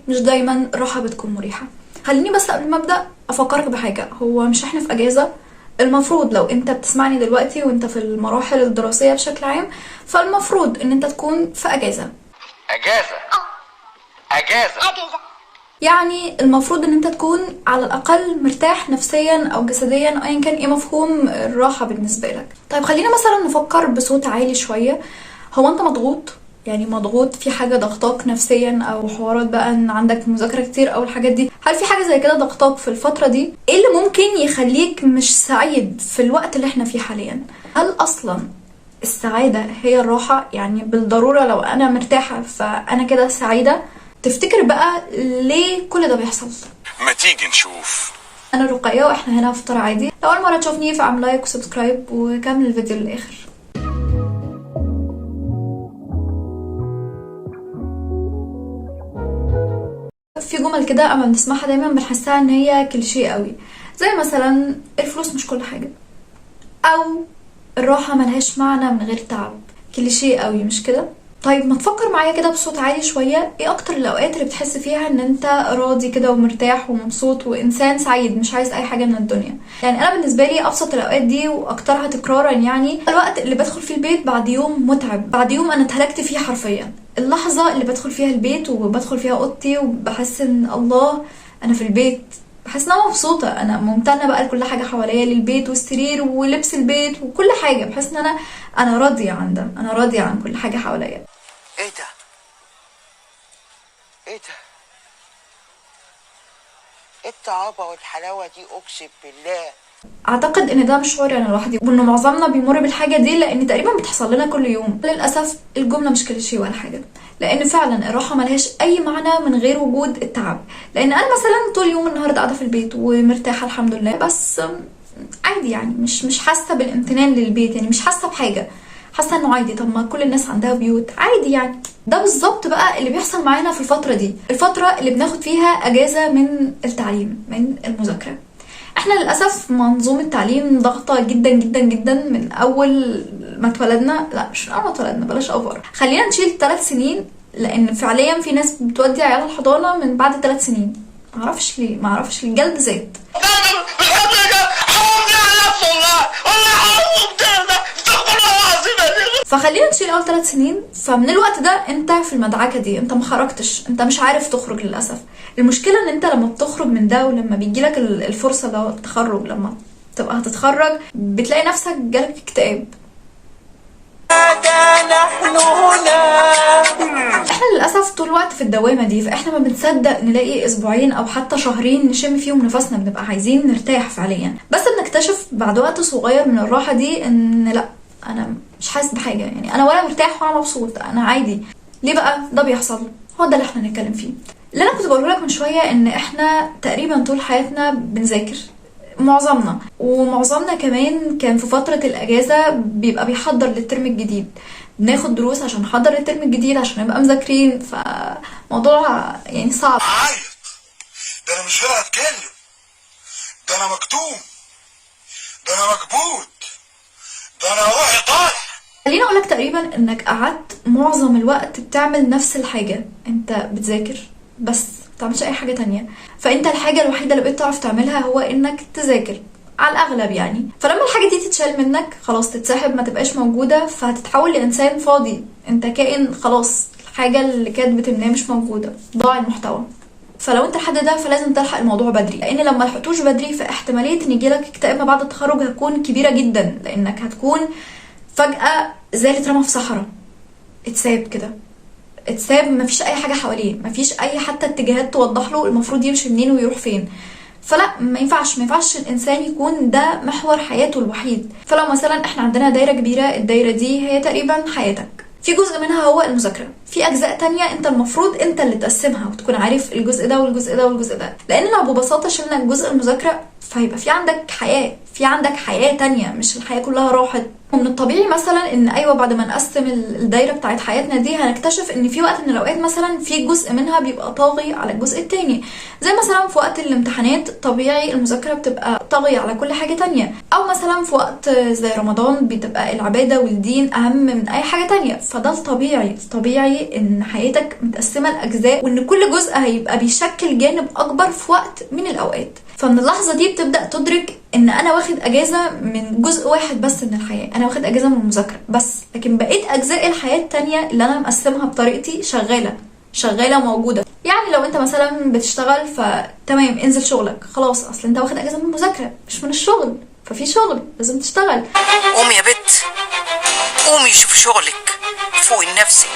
مش دايما الراحة بتكون مريحة. خليني بس قبل ما ابدأ افكرك بحاجة، هو مش احنا في اجازة؟ المفروض لو انت بتسمعني دلوقتي وانت في المراحل الدراسية بشكل عام، فالمفروض ان انت تكون في اجازة. اجازة يعني المفروض ان انت تكون على الاقل مرتاح نفسيا او جسديا، ايا كان ايه مفهوم الراحة بالنسبة لك. طيب خلينا مثلا نفكر بصوت عالي شوية. هو انت مضغوط؟ يعني مضغوط في حاجة ضغطاك نفسيا، او حوارات بقى ان عندك مذاكرة كتير او الحاجات دي؟ هل في حاجة زي كده ضغطاك في الفترة دي؟ ايه اللي ممكن يخليك مش سعيد في الوقت اللي احنا فيه حاليا؟ هل اصلا السعادة هي الراحة؟ يعني بالضرورة لو انا مرتاحة فانا كده سعيدة؟ تفتكر بقى ليه كل ده بيحصل؟ ما تيجي نشوف. انا رقية واحنا هنا في فطار عادي. لو اول مرة تشوفني فاعمل لايك وسبسكرايب وكمل الفيديو للاخر. في جمل كده اما بنسمعها دايما بنحسها ان هي كليشيه قوي، زي مثلا الفلوس مش كل حاجة، او الراحة ملهاش معنى من غير تعب. كليشيه قوي مش كده؟ طيب ما تفكر معايا كده بصوت عالي شوية، ايه اكتر الاوقات اللي بتحس فيها ان انت راضي كده ومرتاح ومبسوط وانسان سعيد مش عايز اي حاجة من الدنيا؟ يعني انا بالنسبة لي ابسط الاوقات دي واكترها تكرارا يعني الوقت اللي بدخل فيه البيت بعد يوم متعب، بعد يوم انا اتهلكت فيه حرفيا. اللحظة اللي بدخل فيها البيت وبدخل فيها اوضتي وبحس ان الله انا في البيت، بحس ان انا مبسوطه، انا ممتنه بقى لكل حاجه حواليا، للبيت والسرير ولبس البيت وكل حاجه. بحس ان انا راضيه عن ده، انا راضيه عن كل حاجه حواليا. ايه ده؟ ايه ده؟ ايه الطعابة والحلاوة دي اقسم بالله؟ اعتقد ان ده مش شعوري انا لوحدي، وان معظمنا بيمر بالحاجه دي لان تقريبا بتحصل لنا كل يوم. للاسف الجمله مش كليشيه ولا حاجه، لان فعلا الراحه ملهاش اي معنى من غير وجود التعب. لان انا مثلا طول اليوم النهارده قاعده في البيت ومرتاحه الحمد لله، بس عادي يعني مش حاسه بالامتنان للبيت، يعني مش حاسه بحاجه، حاسه انه عادي. طب ما كل الناس عندها بيوت عادي يعني. ده بالظبط بقى اللي بيحصل معانا في الفتره دي، الفتره اللي بناخد فيها اجازه من التعليم من المذاكره. احنا للاسف منظومه التعليم ضغطه جدا جدا جدا من اول ما اتولدنا. لا مش من اول ما اتولدنا، بلاش اوفر، خلينا نشيل 3 سنين، لان فعليا في ناس بتودي عيالها الحضانه من بعد 3 سنين. معرفش ليه، معرفش ليه، جلد ذات. فخلينا نشيل اول 3 سنين. فمن الوقت ده انت في المدعكه دي، انت ما خرجتش، انت مش عارف تخرج للاسف. المشكله ان انت لما بتخرج من ده ولما بيجيلك الفرصه لو التخرج، لما تبقى هتتخرج بتلاقي نفسك جالك اكتئاب. احنا للاسف طول الوقت في الدوامه دي، فاحنا ما بنصدق نلاقي اسبوعين او حتى شهرين نشم فيهم نفسنا، بنبقى عايزين نرتاح فعليا. بس بنكتشف بعد وقت صغير من الراحه دي ان لا، انا مش حاسس بحاجه، يعني انا ولا مرتاح ولا مبسوط، انا عادي. ليه بقى ده بيحصل؟ هو ده اللي احنا هنتكلم فيه. اللي انا كنت بقوله لك من شويه ان احنا تقريبا طول حياتنا بنذاكر، ومعظمنا كمان كان في فتره الاجازه بيبقى بيحضر للترم الجديد، بناخد دروس عشان نحضر للترم الجديد عشان نبقى مذاكرين. فموضوع يعني صعب. عيط ده انا مش قادر اتكلم، ده انا مكتوم، ده انا مكبوت، ده انا روحي طالع. خليني اقولك تقريبا انك قعدت معظم الوقت بتعمل نفس الحاجة، انت بتذاكر بس مبتعملش اي حاجة تانية. فانت الحاجة الوحيدة اللي بقيت تعرف تعملها هو انك تذاكر على الاغلب يعني. فلما الحاجة دي تتشال منك خلاص، تتسحب، ما تبقاش موجودة، فهتتحول لانسان فاضي، انت كائن خلاص، الحاجة اللي كانت بتمناه مش موجودة، ضاع المحتوى. فلو انت الحد ده فلازم تلحق الموضوع بدري، لان لما لحقتوش بدري فاحتمالية ان يجيلك اكتئاب ما بعد التخرج هتكون كبيرة جدا، لانك هتكون فجأة زي اللي اترمى في صحراء، اتساب كده، اتساب، مفيش اي حاجة حواليه، مفيش اي حتى اتجاهات توضح له المفروض يمشي منين ويروح فين. فلا، ما ينفعش الانسان يكون ده محور حياته الوحيد. فلو مثلا احنا عندنا دايرة كبيرة، الدايرة دي هي تقريبا حياتك، في جزء منها هو المذاكرة، في اجزاء تانية انت المفروض انت اللي تقسمها وتكون عارف الجزء ده والجزء ده والجزء ده. لان لو ببساطة شلنا جزء المذاكرة فيبقى في عندك حياة، في عندك حياة تانية، مش الحياة كلها راحت. ومن الطبيعي مثلا ان ايوه بعد ما نقسم الدايرة بتاعت حياتنا دي هنكتشف ان في وقت من الاوقات مثلا في جزء منها بيبقى طاغي على الجزء التاني. زي مثلا في وقت الامتحانات طبيعي المذاكرة بتبقى طاغية على كل حاجة تانية، او مثلا في وقت زي رمضان بتبقى العبادة والدين اهم من اي حاجة تانية. فده الطبيعي ان حياتك متقسمة لاجزاء، وان كل جزء هيبقى بيشكل جانب اكبر في وقت من الاوقات. فمن اللحظة دي بتبدأ تدرك ان انا واخد اجازة من جزء واحد بس من الحياة، انا واخد اجازة من المذاكرة بس، لكن بقيت اجزاء الحياة التانية اللي انا مقسمها بطريقتي شغالة وموجودة. يعني لو انت مثلا بتشتغل فتمام انزل شغلك، خلاص اصل انت واخد اجازة من المذاكرة مش من الشغل، ففي شغل لازم تشتغل. قومي يا بت، قومي شوفي شغلك، فوقي لنفسك،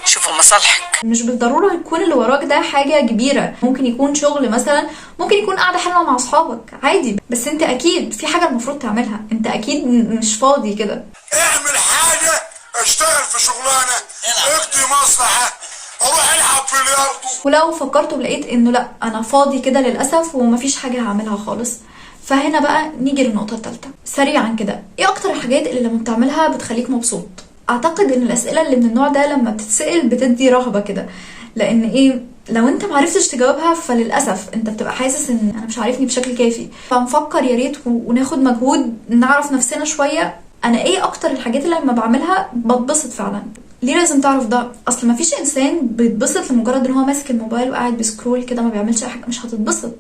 شوفوا مصالحك. مش بالضرورة يكون اللي وراك ده حاجة كبيرة، ممكن يكون شغل مثلا، ممكن يكون قاعدة حلوة مع اصحابك عادي، بس انت اكيد في حاجة المفروض تعملها، انت اكيد مش فاضي كده. اعمل حاجة، اشتغل في شغلانة، اقضي مصلحة، اروح العب في الياردو. ولو فكرت ولقيت انه لا انا فاضي كده للأسف ومفيش حاجة هعملها خالص، فهنا بقى نيجي للنقطة الثالثة سريعا كده. ايه اكتر الحاجات اللي لما بتعملها بتخليك مبسوط؟ اعتقد ان الاسئله اللي من النوع ده لما بتتسال بتدي رهبه كده، لان ايه لو انت معرفتش تجاوبها فللاسف انت بتبقى حاسس ان انا مش عارفني بشكل كافي. فنفكر يا ريت وناخد مجهود نعرف نفسنا شويه، انا ايه اكتر الحاجات اللي لما بعملها بتبسط فعلا. ليه لازم تعرف ده؟ اصل مفيش انسان بيتبسط لمجرد ان هو ماسك الموبايل وقاعد بيسكرول كده ما بيعملش اي حاجه، مش هتتبسط.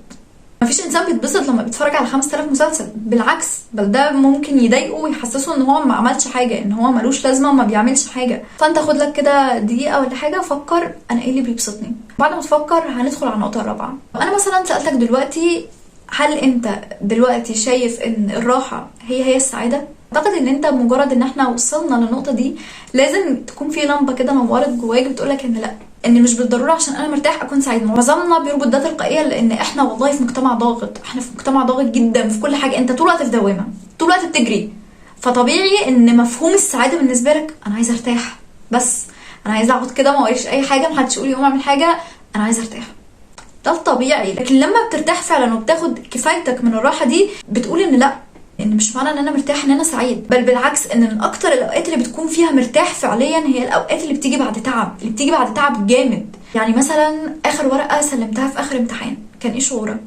مفيش انسان بيتبسط لما بيتفرج على 5000 مسلسل، بالعكس بل ده ممكن يضايقه ويحسسه ان هو ما عملش حاجه، ان هو ملوش لازمه وما بيعملش حاجه. فانت خد لك كده دقيقه ولا حاجه وفكر انا ايه اللي بيبسطني. بعد ما تفكر هندخل على النقطه الرابعه. انا مثلا سالتك دلوقتي هل انت دلوقتي شايف ان الراحه هي السعاده؟ اعتقد ان انت مجرد ان احنا وصلنا للنقطه دي لازم تكون في لمبه كده نورت جواك بتقولك ان لا، ان مش بالضروره عشان انا مرتاح اكون سعيد. معظمنا بيربط ده تلقائيا لان احنا والله في مجتمع ضاغط، احنا في مجتمع ضاغط جدا في كل حاجه، انت طول الوقت في دوامه، طول الوقت بتجري. فطبيعي ان مفهوم السعاده بالنسبه لك انا عايزه ارتاح بس، انا عايزه اقعد كده ما اوريش اي حاجه، محدش يقول لي قوم اعمل حاجه، انا عايزه ارتاح. ده الطبيعي. لكن لما بترتاح فعلا وبتاخد كفايتك من الراحه دي بتقول ان لا، ان مش معنى ان انا مرتاح ان انا سعيد، بل بالعكس ان من اكتر الاوقات اللي بتكون فيها مرتاح فعليا هي الاوقات اللي بتيجي بعد تعب، اللي بتيجي بعد تعب جامد. يعني مثلا اخر ورقه سلمتها في اخر امتحان كان ايه شعورك؟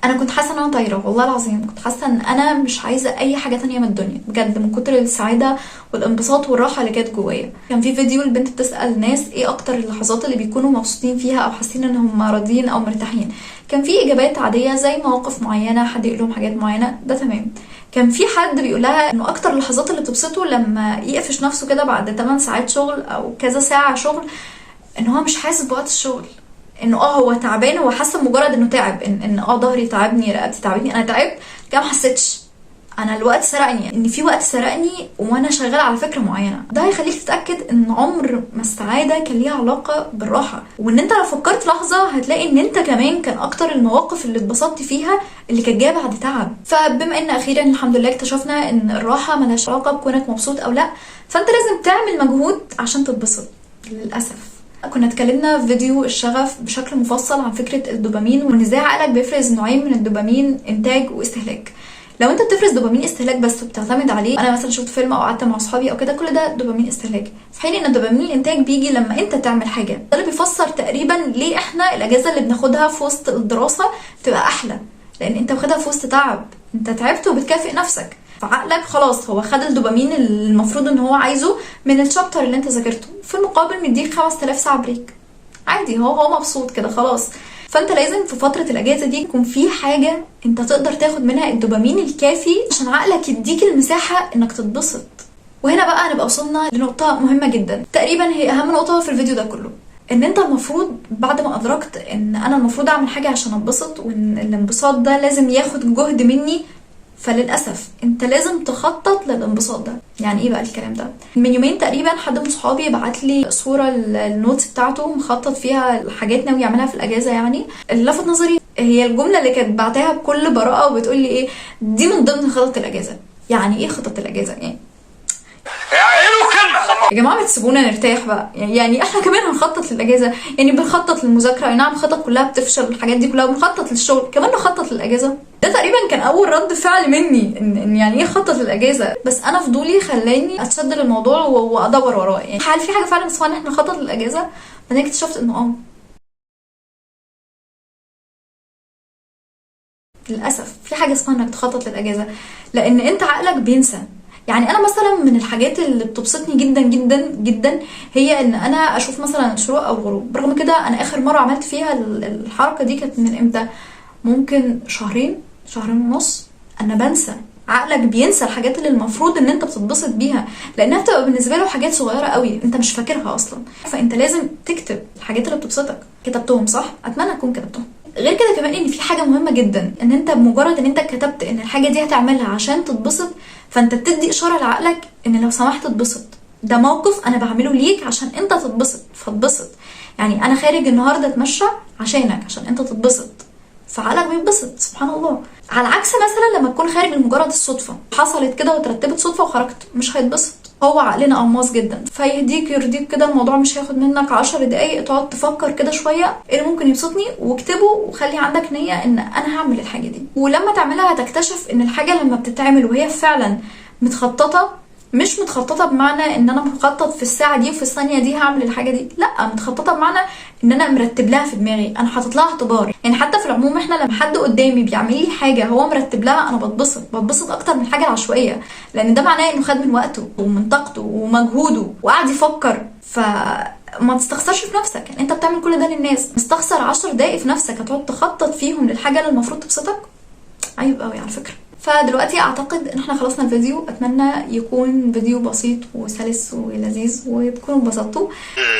انا كنت حاسه ان انا طايره، والله العظيم كنت حاسه ان انا مش عايزه اي حاجه تانية من الدنيا بجد، من كتر السعاده والانبساط والراحه اللي كانت جوايا. كان في فيديو البنت بتسال ناس ايه اكتر اللحظات اللي بيكونوا مبسوطين فيها او حاسين انهم راضيين او مرتاحين. كان في اجابات عاديه زي مواقف معينه، حد يقول لهم حاجات معينه، ده تمام. كان في حد بيقول لها انه اكتر اللحظات اللي بتبسطه لما يقفش نفسه كده بعد 8 ساعات شغل او كذا ساعه شغل، ان هو مش حاسس بوقت الشغل، انه هو تعبان، هو حاسس مجرد انه تعب، ان ظهري تعبني، رقبتي تعبني، انا تعبت كده، ما حسيتش انا الوقت سرقني، ان في وقت سرقني وانا شغال على فكره معينه. ده هيخليك تتاكد ان عمر ما السعاده كان ليها علاقه بالراحه، وان انت لو فكرت لحظه هتلاقي ان انت كمان كان اكتر المواقف اللي اتبسطت فيها اللي كانت جايه بعد تعب. فبما ان اخيرا الحمد لله اكتشفنا ان الراحه ملهاش علاقه بكونك مبسوط او لا، فانت لازم تعمل مجهود عشان تتبسط. للاسف كنا اتكلمنا في فيديو الشغف بشكل مفصل عن فكره الدوبامين، وان ازاي عقلك بيفرز نوعين من الدوبامين، انتاج واستهلاك. لو انت بتفرز دوبامين استهلاك بس وبتعتمد عليه، انا مثلا شفت فيلم او قعدت مع اصحابي او كده، كل ده دوبامين استهلاك، في حين ان الدوبامين الانتاج بيجي لما انت تعمل حاجه. ده اللي بيفسر تقريبا ليه احنا الاجازه اللي بناخدها في وسط الدراسه بتبقى احلى، لان انت واخدها في وسط تعب، انت تعبت وبتكافئ نفسك، فعقلك خلاص هو خد الدوبامين اللي المفروض ان هو عايزه من الشابتر اللي انت ذاكرته، في المقابل مديك 5000 ساعه بريك عادي، هو مبسوط كده خلاص. فانت لازم في فتره الاجازه دي يكون في حاجه انت تقدر تاخد منها الدوبامين الكافي عشان عقلك يديك المساحه انك تتبسط. وهنا بقى نبقى وصلنا لنقطه مهمه جدا، تقريبا هي اهم نقطه في الفيديو ده كله، ان انت المفروض بعد ما ادركت ان انا المفروض اعمل حاجه عشان اتبسط، وان الانبساط ده لازم ياخد جهد مني، فللاسف انت لازم تخطط للانبساط ده. يعني ايه بقى الكلام ده؟ من يومين تقريبا حد من صحابي بعت لي صوره النوتس بتاعته مخطط فيها حاجات ناوي يعملها في الاجازه. يعني اللي لفت نظري هي الجمله اللي كانت بعتها بكل براءه وبتقول لي ايه دي من ضمن خطط الاجازه. يعني ايه خطط الاجازه؟ يعني اعينوا كلمه يا جماعه ما تسيبونا نرتاح بقى، يعني احنا كمان هنخطط للاجازه، يعني بنخطط للمذاكره، اي نعم الخطط كلها بتفشل، الحاجات دي كلها بنخطط للشغل، كمان نخطط للاجازه. ده تقريبا كان اول رد فعل مني ان يعني ايه خطط للاجازه، بس انا فضولي خلاني اتشد للموضوع وادور وراه. يعني هل في حاجه فعلا اسمها ان احنا نخطط للاجازه؟ بعدين اكتشفت انه للاسف في حاجه اسمها انك تخطط للاجازه، لان انت عقلك بينسى. يعني انا مثلا من الحاجات اللي بتبسطني جدا جدا جدا هي ان انا اشوف مثلا الشروق او الغروب. برغم كده انا اخر مره عملت فيها الحركه دي كانت من امتى؟ ممكن شهرين ونص. انا بنسى، عقلك بينسى الحاجات اللي المفروض ان انت بتتبسط بيها، لانها بتبقى بالنسبه له حاجات صغيره قوي انت مش فاكرها اصلا. فانت لازم تكتب الحاجات اللي بتبسطك. كتبتهم صح؟ اتمنى اكون كتبتهم. غير كده كمان ان في حاجه مهمه جدا، ان انت بمجرد ان انت كتبت ان الحاجه دي هتعملها عشان تتبسط، فانت بتدي اشاره لعقلك ان لو سمحت اتبسط، ده موقف انا بعمله ليك عشان انت تتبسط، فاتبسط. يعني انا خارج النهارده اتمشى عشانك، عشان انت تتبسط، فعقلك بيتبسط. سبحان الله. على عكس مثلا لما تكون خارج لمجرد الصدفه، حصلت كده وترتبت صدفه وخرجت، مش هيتبسط. هو عقلنا قماص جدا، فيهديك يرضيك كده. الموضوع مش هياخد منك 10 دقايق تقعد تفكر كده شويه ايه اللي ممكن يبسطني، واكتبه وخلي عندك نيه ان انا هعمل الحاجه دي. ولما تعملها هتكتشف ان الحاجه لما بتتعمل وهي فعلا متخططه، مش متخططه بمعنى ان انا مخطط في الساعه دي وفي الثانيه دي هعمل الحاجه دي، لا، متخططه بمعنى ان انا مرتب لها في دماغي، انا حاطط لها اعتبار. يعني حتى في العموم احنا لما حد قدامي بيعمل لي حاجه هو مرتب لها، انا بتبسط اكتر من الحاجه العشوائيه، لان ده معناه انه خد من وقته ومن طاقته ومجهوده وقعد يفكر. ما تستخسرش في نفسك. يعني انت بتعمل كل ده للناس، مستخسر 10 دقايق في نفسك هتقعد تخطط فيهم للحاجه اللي المفروض تبسطك؟ عيب قوي على فكره. فدلوقتي اعتقد ان احنا خلصنا الفيديو. اتمنى يكون فيديو بسيط وسلس ولذيذ وتكونوا انبسطتوا.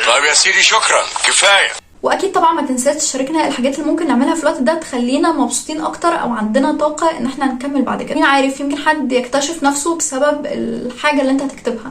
طيب يا سيدي شكرا، كفايه. واكيد طبعا ما تنساش تشاركنا الحاجات اللي ممكن نعملها في الوقت ده تخلينا مبسوطين اكتر او عندنا طاقه ان احنا نكمل بعد كده. مين عارف، يمكن حد يكتشف نفسه بسبب الحاجه اللي انت هتكتبها.